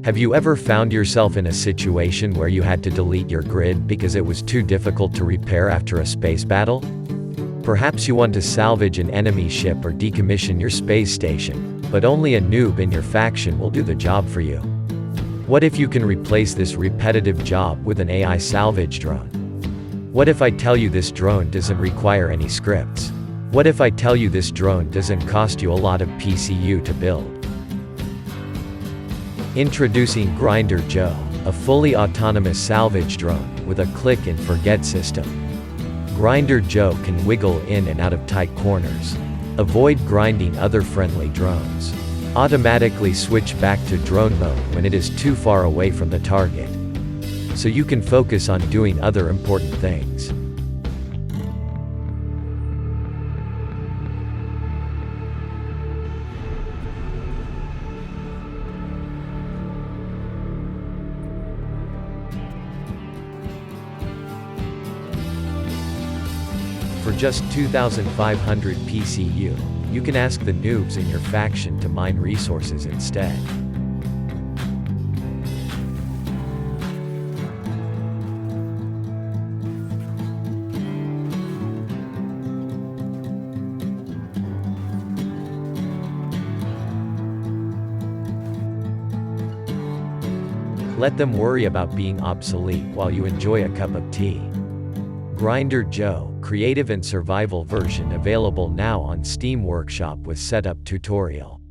Have you ever found yourself in a situation where you had to delete your grid because it was too difficult to repair after a space battle? Perhaps you want to salvage an enemy ship or decommission your space station, but only a noob in your faction will do the job for you. What if you can replace this repetitive job with an AI salvage drone? What if I tell you this drone doesn't require any scripts? What if I tell you this drone doesn't cost you a lot of PCU to build? Introducing Grinder Joe, a fully autonomous salvage drone with a click and forget system. Grinder Joe can wiggle in and out of tight corners. Avoid grinding other friendly drones. Automatically switch back to drone mode when it is too far away from the target, so you can focus on doing other important things. For just 2,500 PCU, you can ask the noobs in your faction to mine resources instead. Let them worry about being obsolete while you enjoy a cup of tea. Grinder Joe, Creative and Survival version available now on Steam Workshop with setup tutorial.